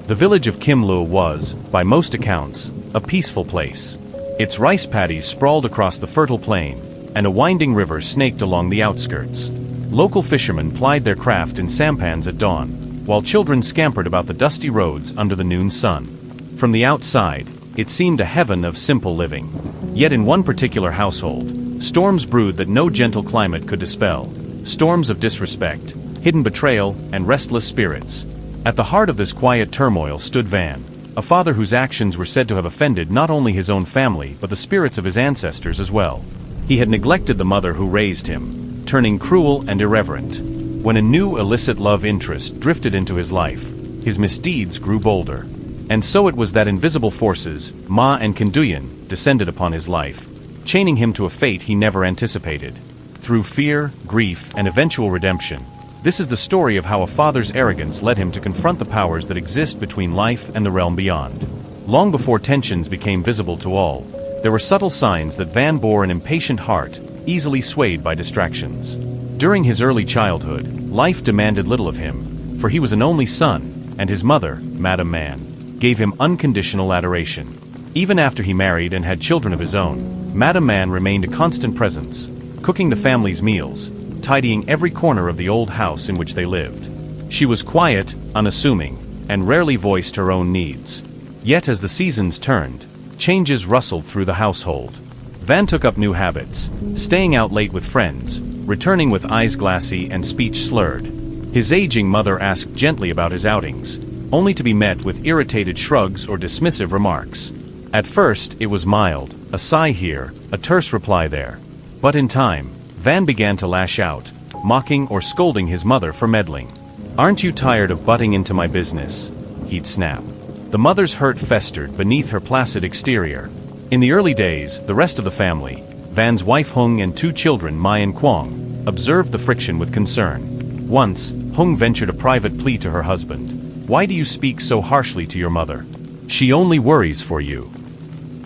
The village of Kimlu was, by most accounts, a peaceful place. Its rice paddies sprawled across the fertile plain, and a winding river snaked along the outskirts. Local fishermen plied their craft in sampans at dawn, while children scampered about the dusty roads under the noon sun. From the outside, it seemed a heaven of simple living. Yet in one particular household, storms brewed that no gentle climate could dispel. Storms of disrespect, hidden betrayal, and restless spirits. At the heart of this quiet turmoil stood Van, a father whose actions were said to have offended not only his own family but the spirits of his ancestors as well. He had neglected the mother who raised him, turning cruel and irreverent. When a new illicit love interest drifted into his life, his misdeeds grew bolder. And so it was that invisible forces, Ma and Kinduyan, descended upon his life, chaining him to a fate he never anticipated. Through fear, grief, and eventual redemption, this is the story of how a father's arrogance led him to confront the powers that exist between life and the realm beyond. Long before tensions became visible to all, there were subtle signs that Van bore an impatient heart, easily swayed by distractions. During his early childhood, life demanded little of him, for he was an only son, and his mother, Madame Man, gave him unconditional adoration. Even after he married and had children of his own, Madame Man remained a constant presence, cooking the family's meals, tidying every corner of the old house in which they lived. She was quiet, unassuming, and rarely voiced her own needs. Yet as the seasons turned, changes rustled through the household. Van took up new habits, staying out late with friends, returning with eyes glassy and speech slurred. His aging mother asked gently about his outings, only to be met with irritated shrugs or dismissive remarks. At first, it was mild, a sigh here, a terse reply there. But in time, Van began to lash out, mocking or scolding his mother for meddling. "Aren't you tired of butting into my business?" he'd snap. The mother's hurt festered beneath her placid exterior. In the early days, the rest of the family, Van's wife Hung and 2 children Mai and Kwong, observed the friction with concern. Once, Hung ventured a private plea to her husband. "Why do you speak so harshly to your mother? She only worries for you."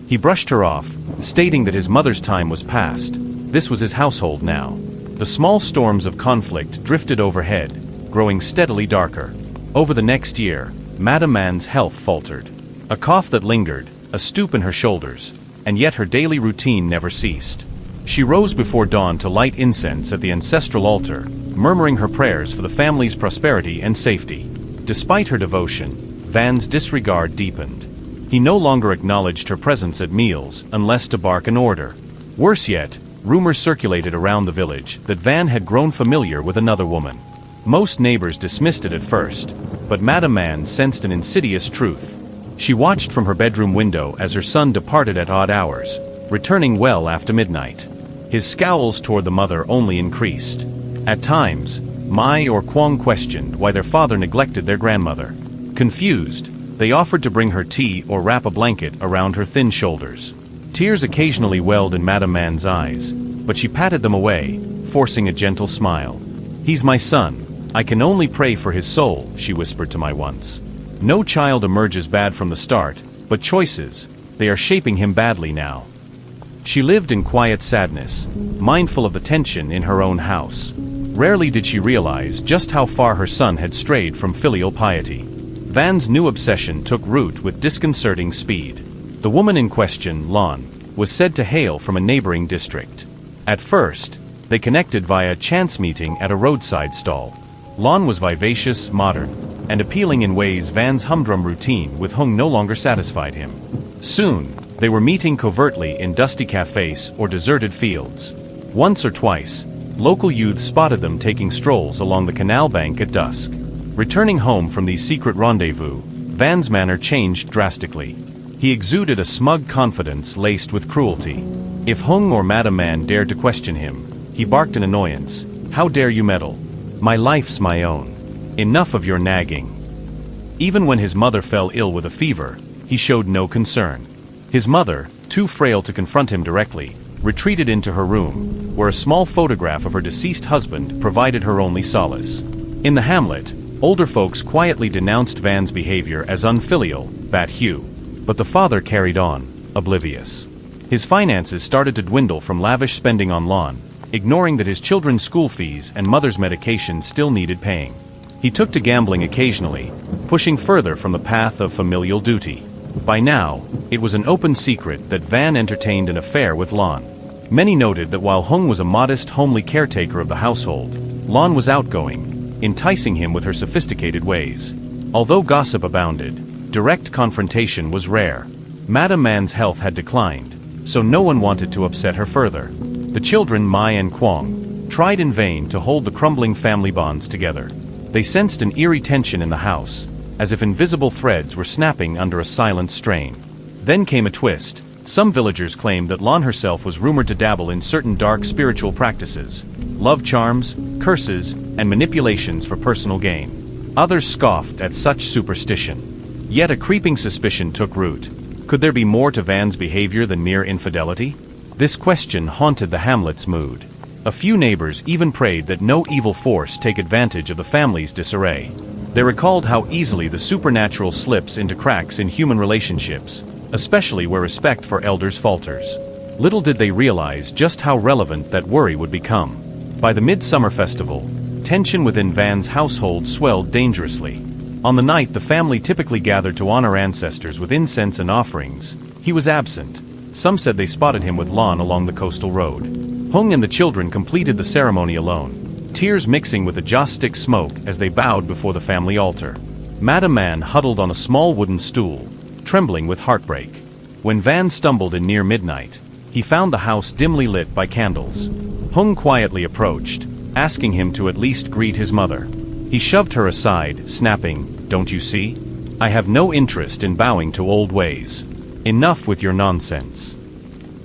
He brushed her off, stating that his mother's time was past. This was his household now. The small storms of conflict drifted overhead, growing steadily darker. Over the next year, Madame Man's health faltered. A cough that lingered, a stoop in her shoulders, and yet her daily routine never ceased. She rose before dawn to light incense at the ancestral altar, murmuring her prayers for the family's prosperity and safety. Despite her devotion, Van's disregard deepened. He no longer acknowledged her presence at meals unless to bark an order. Worse yet, rumors circulated around the village that Van had grown familiar with another woman. Most neighbors dismissed it at first, but Madame Man sensed an insidious truth. She watched from her bedroom window as her son departed at odd hours, returning well after midnight. His scowls toward the mother only increased. At times, Mai or Kwong questioned why their father neglected their grandmother. Confused, they offered to bring her tea or wrap a blanket around her thin shoulders. Tears occasionally welled in Madame Man's eyes, but she patted them away, forcing a gentle smile. "He's my son. I can only pray for his soul," she whispered to Mai once. "No child emerges bad from the start, but choices, they are shaping him badly now." She lived in quiet sadness, mindful of the tension in her own house. Rarely did she realize just how far her son had strayed from filial piety. Van's new obsession took root with disconcerting speed. The woman in question, Lon, was said to hail from a neighboring district. At first, they connected via a chance meeting at a roadside stall. Lon was vivacious, modern, and appealing in ways Van's humdrum routine with Hung no longer satisfied him. Soon, they were meeting covertly in dusty cafes or deserted fields. Once or twice, local youth spotted them taking strolls along the canal bank at dusk. Returning home from these secret rendezvous, Van's manner changed drastically. He exuded a smug confidence laced with cruelty. If Hung or Madame Man dared to question him, he barked in annoyance. "How dare you meddle? My life's my own. Enough of your nagging." Even when his mother fell ill with a fever, he showed no concern. His mother, too frail to confront him directly, retreated into her room, where a small photograph of her deceased husband provided her only solace. In the hamlet, older folks quietly denounced Van's behavior as unfilial, bad hue. But the father carried on, oblivious. His finances started to dwindle from lavish spending on Lon, ignoring that his children's school fees and mother's medication still needed paying. He took to gambling occasionally, pushing further from the path of familial duty. By now, it was an open secret that Van entertained an affair with Lon. Many noted that while Hung was a modest, homely caretaker of the household, Lon was outgoing, enticing him with her sophisticated ways. Although gossip abounded, direct confrontation was rare. Madame Man's health had declined, so no one wanted to upset her further. The children, Mai and Kwong, tried in vain to hold the crumbling family bonds together. They sensed an eerie tension in the house, as if invisible threads were snapping under a silent strain. Then came a twist. Some villagers claimed that Lon herself was rumored to dabble in certain dark spiritual practices, love charms, curses, and manipulations for personal gain. Others scoffed at such superstition. Yet a creeping suspicion took root. Could there be more to Van's behavior than mere infidelity? This question haunted the hamlet's mood. A few neighbors even prayed that no evil force take advantage of the family's disarray. They recalled how easily the supernatural slips into cracks in human relationships, especially where respect for elders falters. Little did they realize just how relevant that worry would become. By the midsummer festival, tension within Van's household swelled dangerously. On the night the family typically gathered to honor ancestors with incense and offerings, he was absent. Some said they spotted him with Lon along the coastal road. Hung and the children completed the ceremony alone, tears mixing with the joss stick smoke as they bowed before the family altar. Madame Man huddled on a small wooden stool, trembling with heartbreak. When Van stumbled in near midnight, he found the house dimly lit by candles. Hung quietly approached, asking him to at least greet his mother. He shoved her aside, snapping, "Don't you see? I have no interest in bowing to old ways. Enough with your nonsense."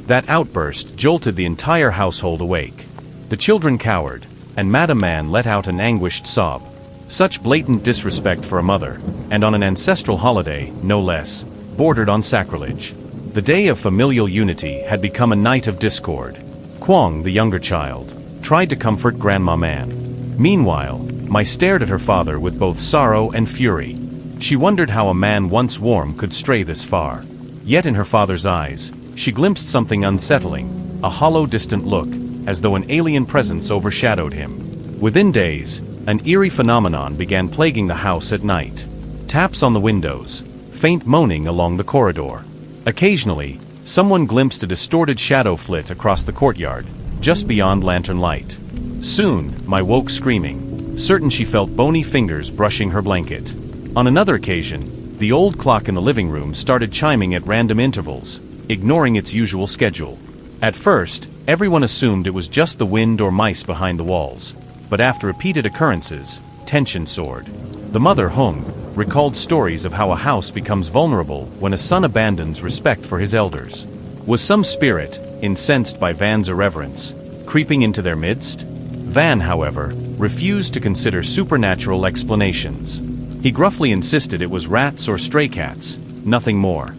That outburst jolted the entire household awake. The children cowered, and Madame Man let out an anguished sob. Such blatant disrespect for a mother, and on an ancestral holiday, no less, bordered on sacrilege. The day of familial unity had become a night of discord. Kwong, the younger child, tried to comfort Grandma Man. Meanwhile, Mai stared at her father with both sorrow and fury. She wondered how a man once warm could stray this far. Yet in her father's eyes, she glimpsed something unsettling, a hollow, distant look, as though an alien presence overshadowed him. Within days, an eerie phenomenon began plaguing the house at night. Taps on the windows, faint moaning along the corridor. Occasionally, someone glimpsed a distorted shadow flit across the courtyard, just beyond lantern light. Soon, Mai woke screaming, certain she felt bony fingers brushing her blanket. On another occasion, the old clock in the living room started chiming at random intervals, ignoring its usual schedule. At first, everyone assumed it was just the wind or mice behind the walls, but after repeated occurrences, tension soared. The mother, Hung, recalled stories of how a house becomes vulnerable when a son abandons respect for his elders. Was some spirit, incensed by Van's irreverence, creeping into their midst? Van, however, refused to consider supernatural explanations. He gruffly insisted it was rats or stray cats, nothing more.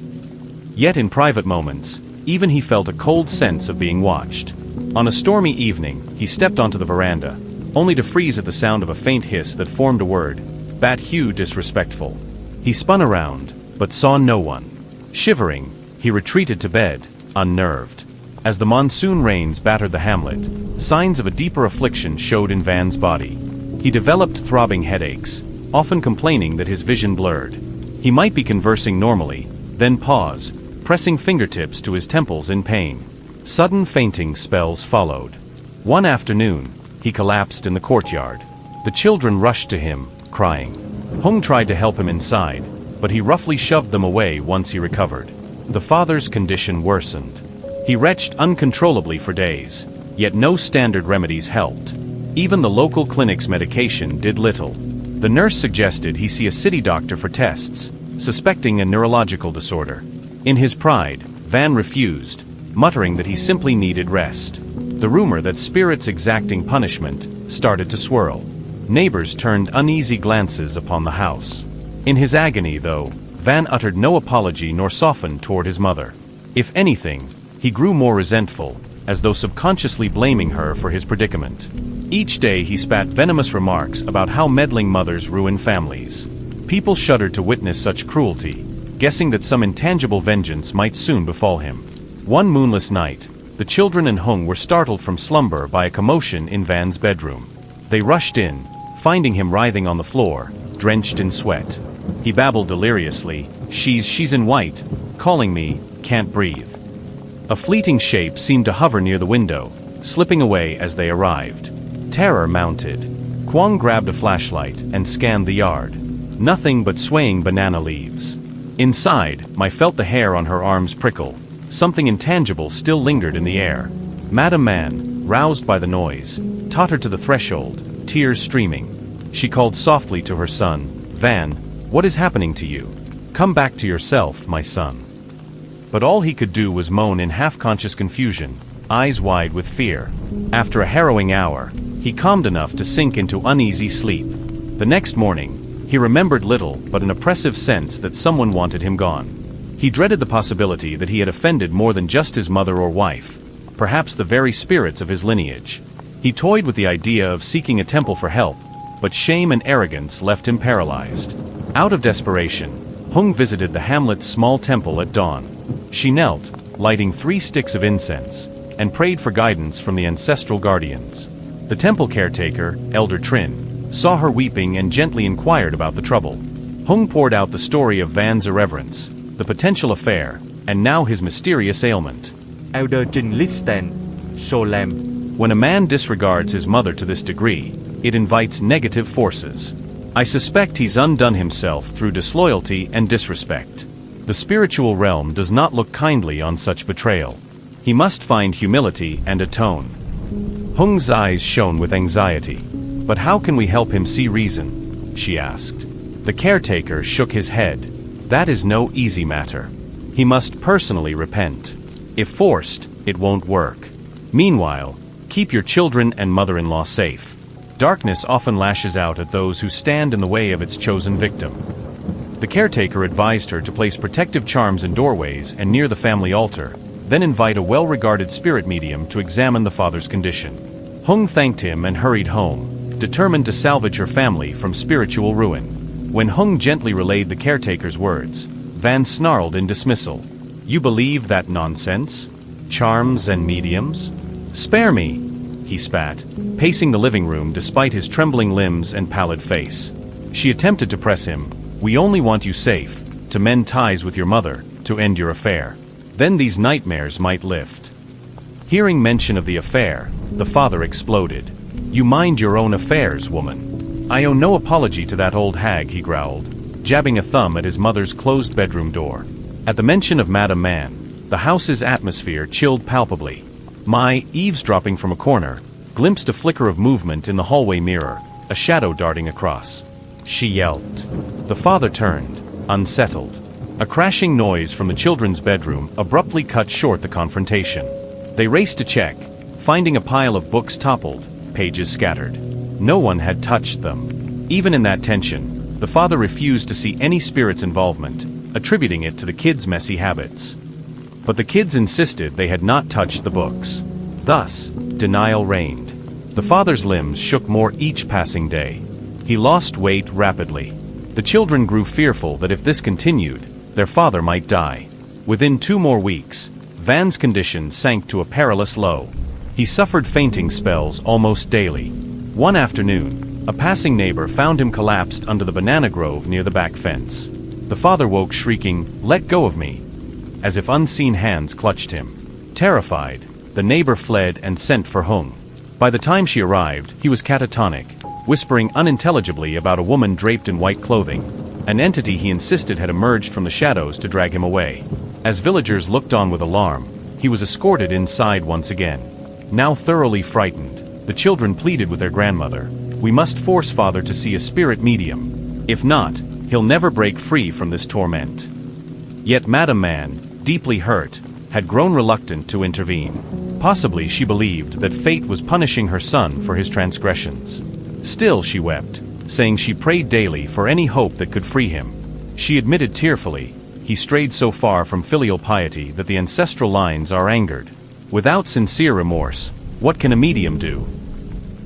Yet in private moments, even he felt a cold sense of being watched. On a stormy evening, he stepped onto the veranda, only to freeze at the sound of a faint hiss that formed a word, "Bat Hugh disrespectful." He spun around, but saw no one. Shivering, he retreated to bed, unnerved. As the monsoon rains battered the hamlet, signs of a deeper affliction showed in Van's body. He developed throbbing headaches, often complaining that his vision blurred. He might be conversing normally, then pause, pressing fingertips to his temples in pain. Sudden fainting spells followed. One afternoon, he collapsed in the courtyard. The children rushed to him, crying. Hung tried to help him inside, but he roughly shoved them away once he recovered. The father's condition worsened. He retched uncontrollably for days, yet no standard remedies helped. Even the local clinic's medication did little. The nurse suggested he see a city doctor for tests, suspecting a neurological disorder. In his pride, Van refused, muttering that he simply needed rest. The rumor that spirits exacting punishment started to swirl. Neighbors turned uneasy glances upon the house. In his agony, though, Van uttered no apology nor softened toward his mother. If anything, he grew more resentful, as though subconsciously blaming her for his predicament. Each day he spat venomous remarks about how meddling mothers ruin families. People shuddered to witness such cruelty, guessing that some intangible vengeance might soon befall him. One moonless night, the children and Hung were startled from slumber by a commotion in Van's bedroom. They rushed in, finding him writhing on the floor, drenched in sweat. He babbled deliriously, she's in white, calling me, can't breathe. A fleeting shape seemed to hover near the window, slipping away as they arrived. Terror mounted. Kwong grabbed a flashlight and scanned the yard. Nothing but swaying banana leaves. Inside, Mai felt the hair on her arms prickle. Something intangible still lingered in the air. Madam Man, roused by the noise, tottered to the threshold, tears streaming. She called softly to her son, Van, what is happening to you? Come back to yourself, my son. But all he could do was moan in half-conscious confusion, eyes wide with fear. After a harrowing hour, he calmed enough to sink into uneasy sleep. The next morning, he remembered little but an oppressive sense that someone wanted him gone. He dreaded the possibility that he had offended more than just his mother or wife, perhaps the very spirits of his lineage. He toyed with the idea of seeking a temple for help, but shame and arrogance left him paralyzed. Out of desperation, Hung visited the hamlet's small temple at dawn. She knelt, lighting 3 sticks of incense, and prayed for guidance from the ancestral guardians. The temple caretaker, Elder Trin, saw her weeping and gently inquired about the trouble. Hung poured out the story of Van's irreverence, the potential affair, and now his mysterious ailment. Elder Trin listened, solemn. When a man disregards his mother to this degree, it invites negative forces. I suspect he's undone himself through disloyalty and disrespect. The spiritual realm does not look kindly on such betrayal. He must find humility and atone. Hung's eyes shone with anxiety. But how can we help him see reason? She asked. The caretaker shook his head. That is no easy matter. He must personally repent. If forced, it won't work. Meanwhile, keep your children and mother-in-law safe. Darkness often lashes out at those who stand in the way of its chosen victim. The caretaker advised her to place protective charms in doorways and near the family altar, then invite a well-regarded spirit medium to examine the father's condition. Hung thanked him and hurried home, determined to salvage her family from spiritual ruin. When Hung gently relayed the caretaker's words, Van snarled in dismissal. You believe that nonsense? Charms and mediums? Spare me, he spat, pacing the living room despite his trembling limbs and pallid face. She attempted to press him. We only want you safe, to mend ties with your mother, to end your affair. Then these nightmares might lift. Hearing mention of the affair, the father exploded. You mind your own affairs, woman. I owe no apology to that old hag, he growled, jabbing a thumb at his mother's closed bedroom door. At the mention of Madam Man, the house's atmosphere chilled palpably. Mai, eavesdropping from a corner, glimpsed a flicker of movement in the hallway mirror, a shadow darting across. She yelped. The father turned, unsettled. A crashing noise from the children's bedroom abruptly cut short the confrontation. They raced to check, finding a pile of books toppled, pages scattered. No one had touched them. Even in that tension, the father refused to see any spirit's involvement, attributing it to the kids' messy habits. But the kids insisted they had not touched the books. Thus, denial reigned. The father's limbs shook more each passing day. He lost weight rapidly. The children grew fearful that if this continued, their father might die. Within 2 more weeks, Van's condition sank to a perilous low. He suffered fainting spells almost daily. One afternoon, a passing neighbor found him collapsed under the banana grove near the back fence. The father woke shrieking, "Let go of me," as if unseen hands clutched him. Terrified, the neighbor fled and sent for Hung. By the time she arrived, he was catatonic, whispering unintelligibly about a woman draped in white clothing, an entity he insisted had emerged from the shadows to drag him away. As villagers looked on with alarm, he was escorted inside once again. Now thoroughly frightened, the children pleaded with their grandmother, "We must force father to see a spirit medium. If not, he'll never break free from this torment." Yet Madam Man, deeply hurt, had grown reluctant to intervene. Possibly she believed that fate was punishing her son for his transgressions. Still she wept, saying she prayed daily for any hope that could free him. She admitted tearfully, he strayed so far from filial piety that the ancestral lines are angered. Without sincere remorse, what can a medium do?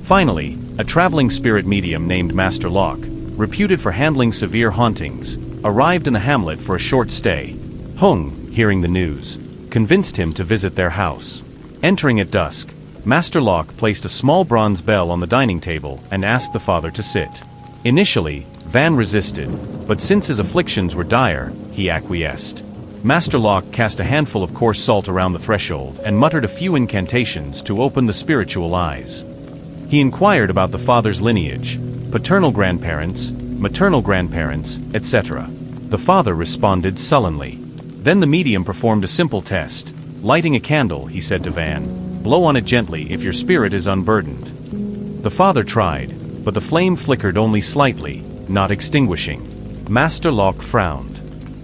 Finally, a traveling spirit medium named Master Locke, reputed for handling severe hauntings, arrived in the hamlet for a short stay. Hung, hearing the news, convinced him to visit their house. Entering at dusk, Master Locke placed a small bronze bell on the dining table and asked the father to sit. Initially, Van resisted, but since his afflictions were dire, he acquiesced. Master Locke cast a handful of coarse salt around the threshold and muttered a few incantations to open the spiritual eyes. He inquired about the father's lineage, paternal grandparents, maternal grandparents, etc. The father responded sullenly. Then the medium performed a simple test. Lighting a candle, he said to Van, blow on it gently if your spirit is unburdened. The father tried, but the flame flickered only slightly, not extinguishing. Master Locke frowned.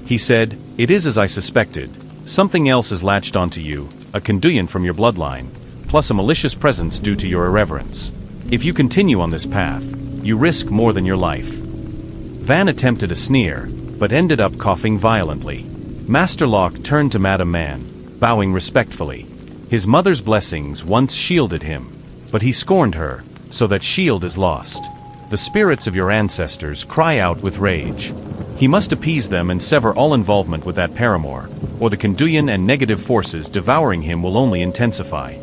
He said, "It is as I suspected. Something else is latched onto you, a conduit from your bloodline, plus a malicious presence due to your irreverence. If you continue on this path, you risk more than your life." Van attempted a sneer, but ended up coughing violently. Master Locke turned to Madame Man, bowing respectfully. His mother's blessings once shielded him, but he scorned her, so that shield is lost. The spirits of your ancestors cry out with rage. He must appease them and sever all involvement with that paramour, or the conduyan and negative forces devouring him will only intensify.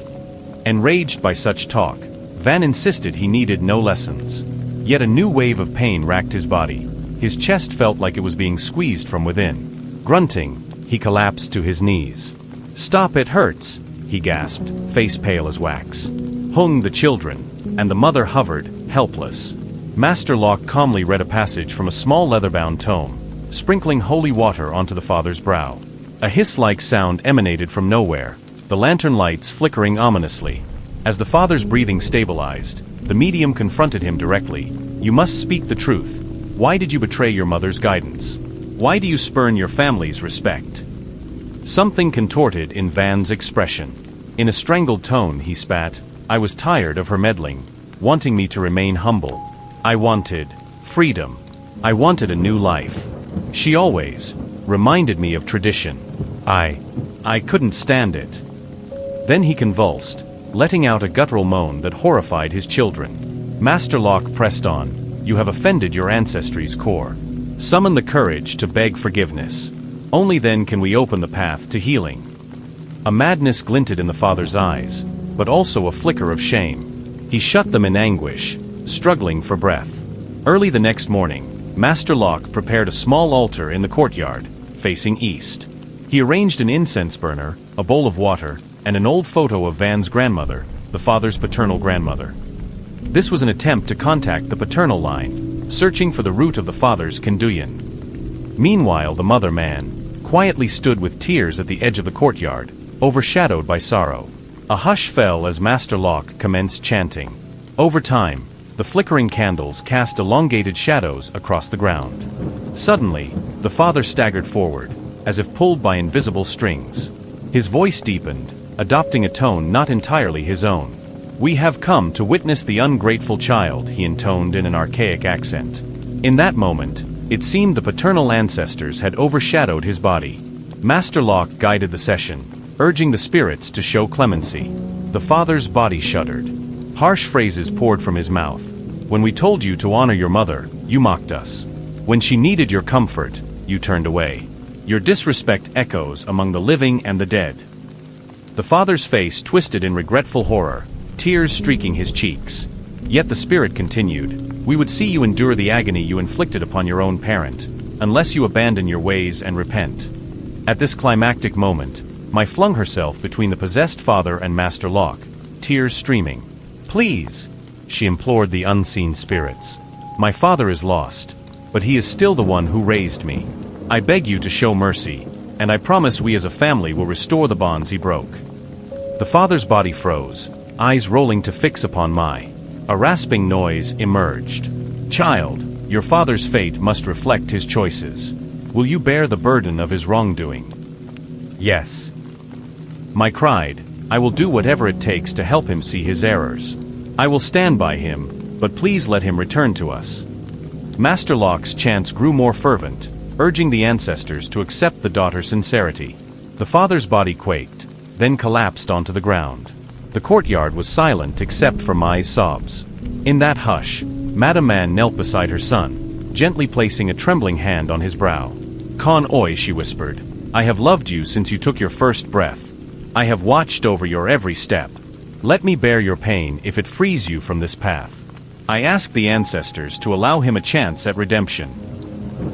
Enraged by such talk, Van insisted he needed no lessons. Yet a new wave of pain racked his body. His chest felt like it was being squeezed from within. Grunting, he collapsed to his knees. "Stop, it hurts," he gasped, face pale as wax. Hung the children, and the mother hovered, helpless. Master Locke calmly read a passage from a small leather-bound tome, sprinkling holy water onto the father's brow. A hiss-like sound emanated from nowhere, the lantern lights flickering ominously. As the father's breathing stabilized, the medium confronted him directly. "You must speak the truth. Why did you betray your mother's guidance? Why do you spurn your family's respect?" Something contorted in Van's expression. In a strangled tone he spat, "I was tired of her meddling, wanting me to remain humble. I wanted freedom. I wanted a new life. She always reminded me of tradition. I couldn't stand it." Then he convulsed, letting out a guttural moan that horrified his children. Master Locke pressed on, "You have offended your ancestry's core. Summon the courage to beg forgiveness. Only then can we open the path to healing." A madness glinted in the father's eyes, but also a flicker of shame. He shut them in anguish, struggling for breath. Early the next morning, Master Locke prepared a small altar in the courtyard, facing east. He arranged an incense burner, a bowl of water, and an old photo of Van's grandmother, the father's paternal grandmother. This was an attempt to contact the paternal line, searching for the root of the father's conduyan. Meanwhile, the mother man quietly stood with tears at the edge of the courtyard, overshadowed by sorrow. A hush fell as Master Locke commenced chanting. Over time, the flickering candles cast elongated shadows across the ground. Suddenly, the father staggered forward, as if pulled by invisible strings. His voice deepened, adopting a tone not entirely his own. "We have come to witness the ungrateful child," he intoned in an archaic accent. In that moment, it seemed the paternal ancestors had overshadowed his body. Master Locke guided the session, urging the spirits to show clemency. The father's body shuddered. Harsh phrases poured from his mouth. "When we told you to honor your mother, you mocked us. When she needed your comfort, you turned away. Your disrespect echoes among the living and the dead." The father's face twisted in regretful horror, tears streaking his cheeks. Yet the spirit continued, "We would see you endure the agony you inflicted upon your own parent, unless you abandon your ways and repent." At this climactic moment, Mai flung herself between the possessed father and Master Locke, tears streaming. "Please," she implored the unseen spirits. "My father is lost, but he is still the one who raised me. I beg you to show mercy, and I promise we as a family will restore the bonds he broke." The father's body froze, eyes rolling to fix upon Mai. A rasping noise emerged. "Child, your father's fate must reflect his choices. Will you bear the burden of his wrongdoing?" "Yes." Mai cried, "I will do whatever it takes to help him see his errors. I will stand by him, but please let him return to us." Master Locke's chants grew more fervent, urging the ancestors to accept the daughter's sincerity. The father's body quaked, then collapsed onto the ground. The courtyard was silent except for Mai's sobs. In that hush, Madame Man knelt beside her son, gently placing a trembling hand on his brow. "Con Oi," she whispered, "I have loved you since you took your first breath. I have watched over your every step. Let me bear your pain if it frees you from this path. I ask the ancestors to allow him a chance at redemption."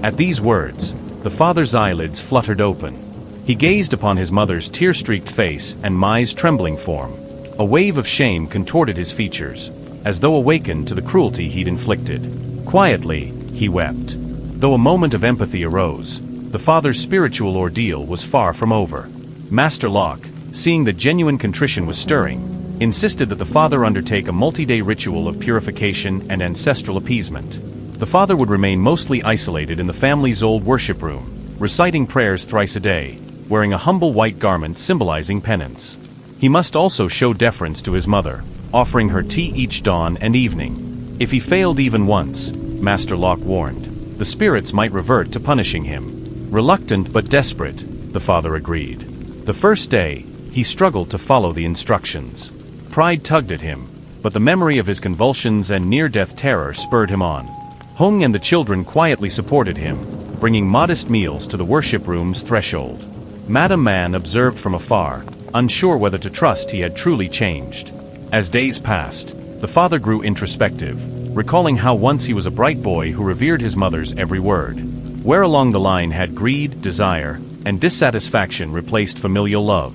At these words, the father's eyelids fluttered open. He gazed upon his mother's tear-streaked face and Mai's trembling form. A wave of shame contorted his features, as though awakened to the cruelty he'd inflicted. Quietly, he wept. Though a moment of empathy arose, the father's spiritual ordeal was far from over. Master Locke, seeing that genuine contrition was stirring, insisted that the father undertake a multi-day ritual of purification and ancestral appeasement. The father would remain mostly isolated in the family's old worship room, reciting prayers thrice a day, wearing a humble white garment symbolizing penance. He must also show deference to his mother, offering her tea each dawn and evening. If he failed even once, Master Locke warned, the spirits might revert to punishing him. Reluctant but desperate, the father agreed. The first day, he struggled to follow the instructions. Pride tugged at him, but the memory of his convulsions and near-death terror spurred him on. Hung and the children quietly supported him, bringing modest meals to the worship room's threshold. Madame Man observed from afar, unsure whether to trust he had truly changed. As days passed, the father grew introspective, recalling how once he was a bright boy who revered his mother's every word. Where along the line had greed, desire, and dissatisfaction replaced familial love?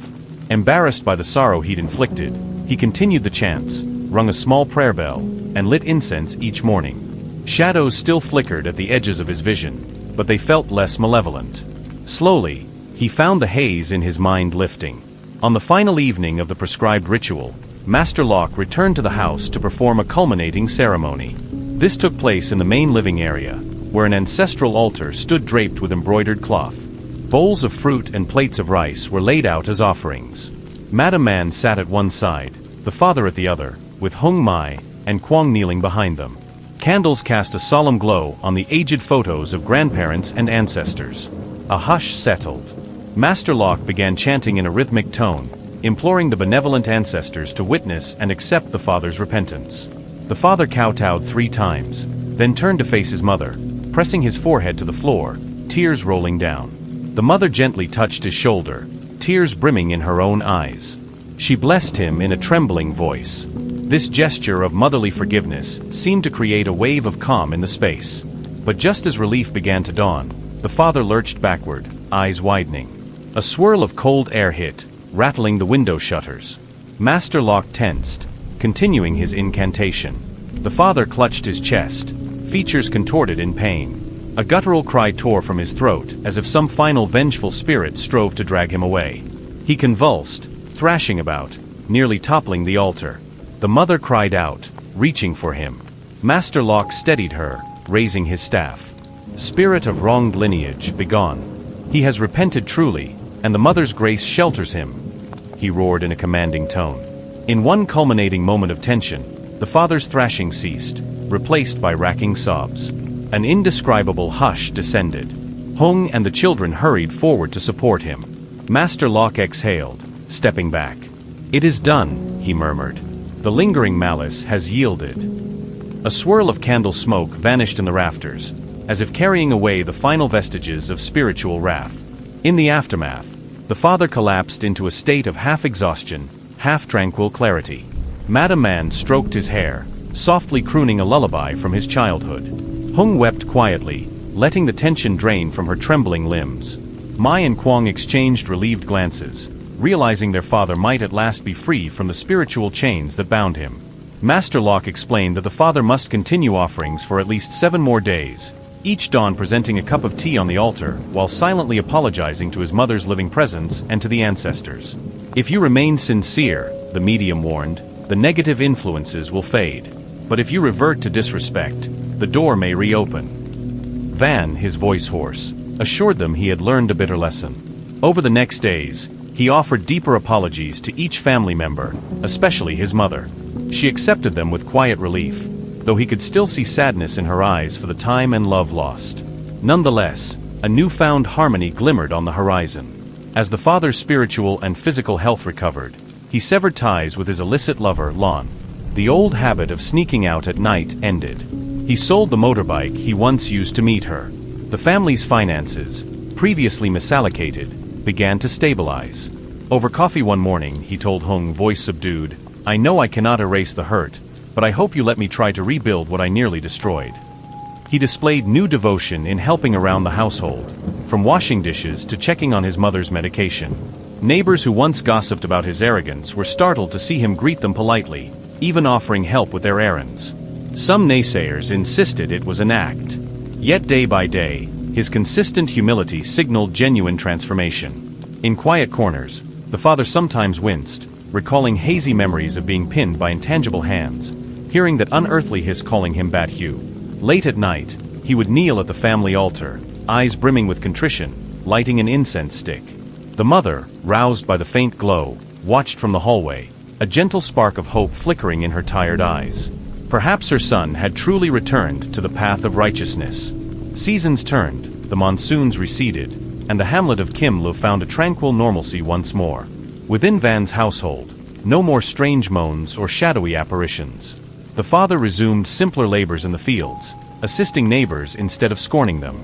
Embarrassed by the sorrow he'd inflicted, he continued the chants, rung a small prayer bell, and lit incense each morning. Shadows still flickered at the edges of his vision, but they felt less malevolent. Slowly, he found the haze in his mind lifting. On the final evening of the prescribed ritual, Master Locke returned to the house to perform a culminating ceremony. This took place in the main living area, where an ancestral altar stood draped with embroidered cloth. Bowls of fruit and plates of rice were laid out as offerings. Madame Man sat at one side, the father at the other, with Hung Mai and Kwang kneeling behind them. Candles cast a solemn glow on the aged photos of grandparents and ancestors. A hush settled. Master Locke began chanting in a rhythmic tone, imploring the benevolent ancestors to witness and accept the father's repentance. The father kowtowed 3 times, then turned to face his mother, pressing his forehead to the floor, tears rolling down. The mother gently touched his shoulder, tears brimming in her own eyes. She blessed him in a trembling voice. This gesture of motherly forgiveness seemed to create a wave of calm in the space. But just as relief began to dawn, the father lurched backward, eyes widening. A swirl of cold air hit, rattling the window shutters. Master Locke tensed, continuing his incantation. The father clutched his chest, features contorted in pain. A guttural cry tore from his throat, as if some final vengeful spirit strove to drag him away. He convulsed, thrashing about, nearly toppling the altar. The mother cried out, reaching for him. Master Locke steadied her, raising his staff. "Spirit of wronged lineage, begone. He has repented truly, and the mother's grace shelters him," he roared in a commanding tone. In one culminating moment of tension, the father's thrashing ceased, replaced by racking sobs. An indescribable hush descended. Hung and the children hurried forward to support him. Master Locke exhaled, stepping back. "It is done," he murmured. "The lingering malice has yielded." A swirl of candle smoke vanished in the rafters, as if carrying away the final vestiges of spiritual wrath. In the aftermath, the father collapsed into a state of half-exhaustion, half-tranquil clarity. Madame Man stroked his hair, softly crooning a lullaby from his childhood. Hung wept quietly, letting the tension drain from her trembling limbs. Mai and Kwang exchanged relieved glances, realizing their father might at last be free from the spiritual chains that bound him. Master Locke explained that the father must continue offerings for at least 7 more days, each dawn presenting a cup of tea on the altar, while silently apologizing to his mother's living presence and to the ancestors. "If you remain sincere," the medium warned, "the negative influences will fade. But if you revert to disrespect, the door may reopen." Van, his voice hoarse, assured them he had learned a bitter lesson. Over the next days, he offered deeper apologies to each family member, especially his mother. She accepted them with quiet relief, though he could still see sadness in her eyes for the time and love lost. Nonetheless, a newfound harmony glimmered on the horizon. As the father's spiritual and physical health recovered, he severed ties with his illicit lover, Lon. The old habit of sneaking out at night ended. He sold the motorbike he once used to meet her. The family's finances, previously misallocated, began to stabilize. Over coffee one morning, he told Hung, voice subdued, I know I cannot erase the hurt, but I hope you let me try to rebuild what I nearly destroyed. He displayed new devotion in helping around the household, from washing dishes to checking on his mother's medication. Neighbors who once gossiped about his arrogance were startled to see him greet them politely, even offering help with their errands. Some naysayers insisted it was an act. Yet day by day, his consistent humility signaled genuine transformation. In quiet corners, the father sometimes winced, recalling hazy memories of being pinned by intangible hands, hearing that unearthly hiss calling him Bat Hugh. Late at night, he would kneel at the family altar, eyes brimming with contrition, lighting an incense stick. The mother, roused by the faint glow, watched from the hallway, a gentle spark of hope flickering in her tired eyes. Perhaps her son had truly returned to the path of righteousness. Seasons turned, the monsoons receded, and the hamlet of Kim Lu found a tranquil normalcy once more. Within Van's household, no more strange moans or shadowy apparitions. The father resumed simpler labors in the fields, assisting neighbors instead of scorning them.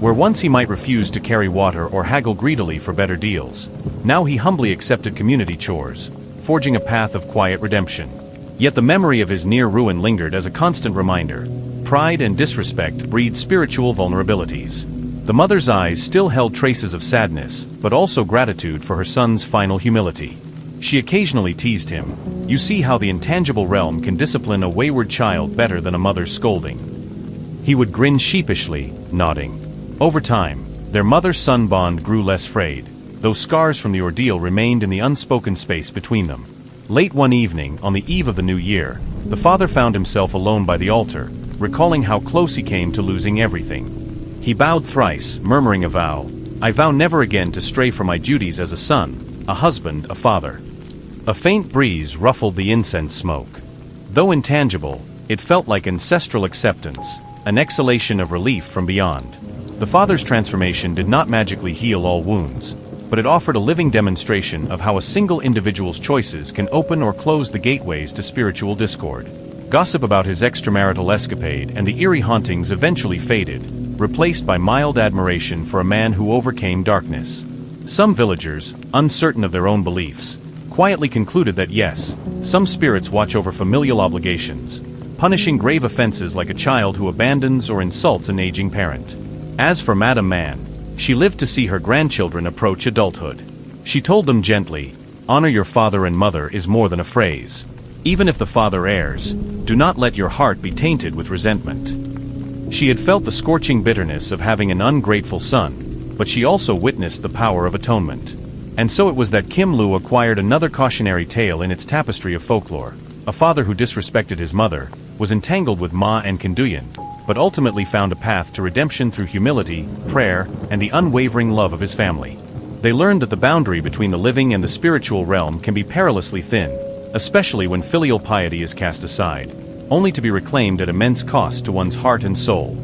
Where once he might refuse to carry water or haggle greedily for better deals, now he humbly accepted community chores, forging a path of quiet redemption. Yet the memory of his near ruin lingered as a constant reminder. Pride and disrespect breed spiritual vulnerabilities. The mother's eyes still held traces of sadness, but also gratitude for her son's final humility. She occasionally teased him. You see how the intangible realm can discipline a wayward child better than a mother's scolding. He would grin sheepishly, nodding. Over time, their mother-son bond grew less frayed, though scars from the ordeal remained in the unspoken space between them. Late one evening, on the eve of the new year, the father found himself alone by the altar, recalling how close he came to losing everything. He bowed thrice, murmuring a vow. I vow never again to stray from my duties as a son, a husband, a father. A faint breeze ruffled the incense smoke. Though intangible, it felt like ancestral acceptance, an exhalation of relief from beyond. The father's transformation did not magically heal all wounds, but it offered a living demonstration of how a single individual's choices can open or close the gateways to spiritual discord. Gossip about his extramarital escapade and the eerie hauntings eventually faded, replaced by mild admiration for a man who overcame darkness. Some villagers, uncertain of their own beliefs, quietly concluded that yes, some spirits watch over familial obligations, punishing grave offenses like a child who abandons or insults an aging parent. As for Madame Man, she lived to see her grandchildren approach adulthood. She told them gently, honor your father and mother is more than a phrase. Even if the father errs, do not let your heart be tainted with resentment. She had felt the scorching bitterness of having an ungrateful son, but she also witnessed the power of atonement. And so it was that Kim Lu acquired another cautionary tale in its tapestry of folklore. A father who disrespected his mother, was entangled with Ma and Kinduyan, but ultimately found a path to redemption through humility, prayer, and the unwavering love of his family. They learned that the boundary between the living and the spiritual realm can be perilously thin, especially when filial piety is cast aside, only to be reclaimed at immense cost to one's heart and soul.